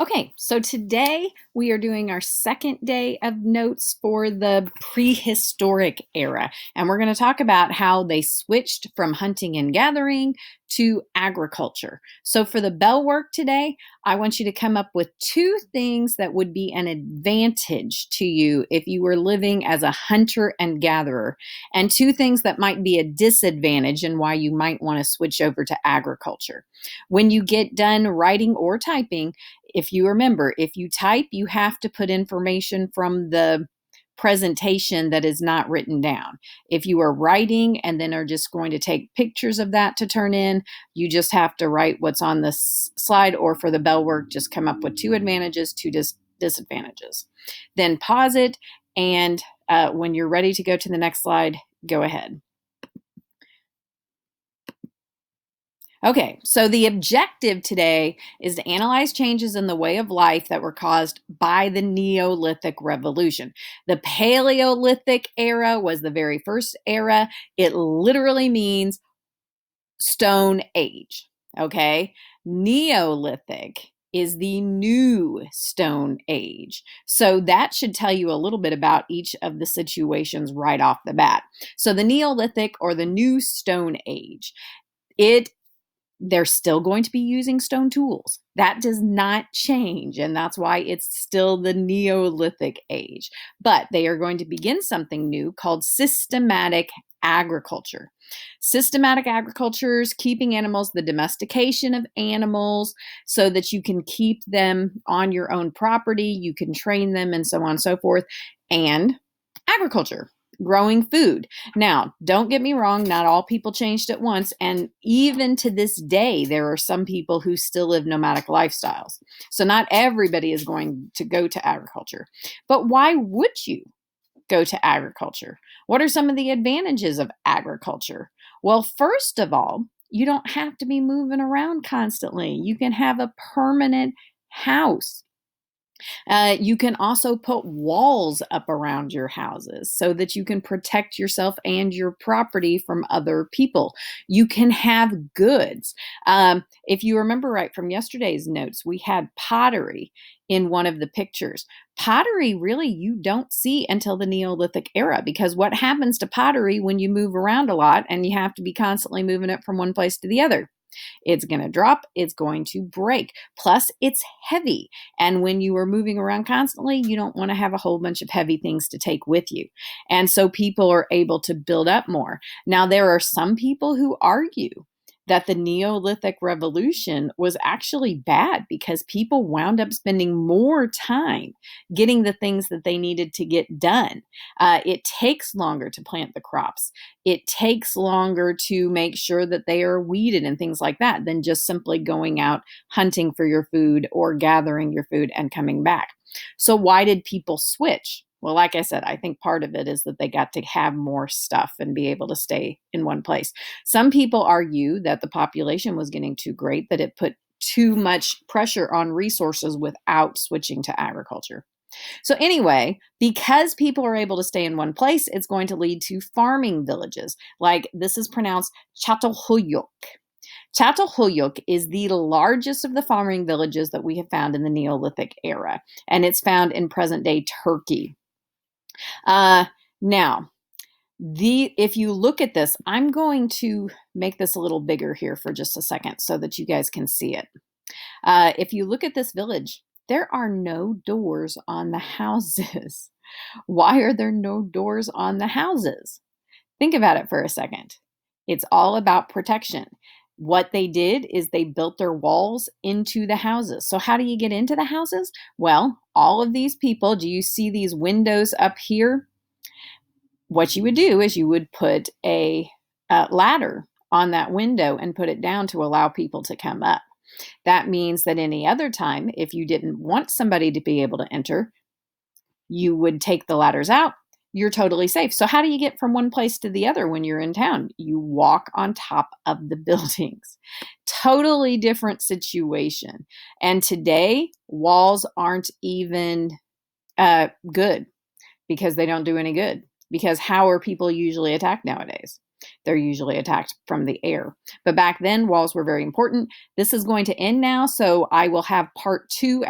Okay, so today we are doing our second day of notes for the prehistoric era, and we're going to talk about how they switched from hunting and gathering to agriculture. So, for the bell work today, I want you to come up with two things that would be an advantage to you if you were living as a hunter and gatherer, and two things that might be a disadvantage and why you might want to switch over to agriculture. When you get done writing or typing, if you remember, if you type, you have to put information from the presentation that is not written down. If you are writing and then are just going to take pictures of that to turn in, you just have to write what's on this slide, or for the bell work, just come up with two advantages, two disadvantages. Then pause it, and when you're ready to go to the next slide, go ahead. Okay, so the objective today is to analyze changes in the way of life that were caused by the Neolithic Revolution. The Paleolithic era was the very first era. It literally means Stone Age, okay? Neolithic is the new Stone Age. So that should tell you a little bit about each of the situations right off the bat. So the Neolithic, or the new Stone Age, they're still going to be using stone tools. That does not change, and that's why it's still the Neolithic age. But they are going to begin something new called systematic agriculture. Systematic agriculture is keeping animals, the domestication of animals, so that you can keep them on your own property, you can train them, and so on and so forth. And agriculture, growing food. Now, don't get me wrong, not all people changed at once. And even to this day, there are some people who still live nomadic lifestyles. So not everybody is going to go to agriculture. But why would you go to agriculture? What are some of the advantages of agriculture? Well, first of all, you don't have to be moving around constantly. You can have a permanent house. You can also put walls up around your houses so that you can protect yourself and your property from other people. You can have goods. If you remember right from yesterday's notes, we had pottery in one of the pictures. Pottery, really, you don't see until the Neolithic era, because what happens to pottery when you move around a lot and you have to be constantly moving it from one place to the other? It's going to drop, it's going to break. Plus, it's heavy. And when you are moving around constantly, you don't want to have a whole bunch of heavy things to take with you. And so people are able to build up more. Now, there are some people who argue that the Neolithic Revolution was actually bad because people wound up spending more time getting the things that they needed to get done. It takes longer to plant the crops. It takes longer to make sure that they are weeded and things like that than just simply going out hunting for your food or gathering your food and coming back. So why did people switch? Well, like I said, I think part of it is that they got to have more stuff and be able to stay in one place. Some people argue that the population was getting too great, that it put too much pressure on resources without switching to agriculture. So, anyway, because people are able to stay in one place, it's going to lead to farming villages. Like, this is pronounced Çatalhöyük. Çatalhöyük is the largest of the farming villages that we have found in the Neolithic era, and it's found in present day Turkey. Now, if you look at this, I'm going to make this a little bigger here for just a second so that you guys can see it. If you look at this village, there are no doors on the houses. Why are there no doors on the houses? Think about it for a second. It's all about protection. What they did is they built their walls into the houses. So how do you get into the houses? Well, all of these people, do you see these windows up here? What you would do is you would put a ladder on that window and put it down to allow people to come up. That means that any other time, if you didn't want somebody to be able to enter, you would take the ladders out. You're totally safe. So how do you get from one place to the other when you're in town? You walk on top of the buildings. Totally different situation. And today, walls aren't even good, because they don't do any good. Because how are people usually attacked nowadays? They're usually attacked from the air. But back then, walls were very important. This is going to end now, so I will have part 2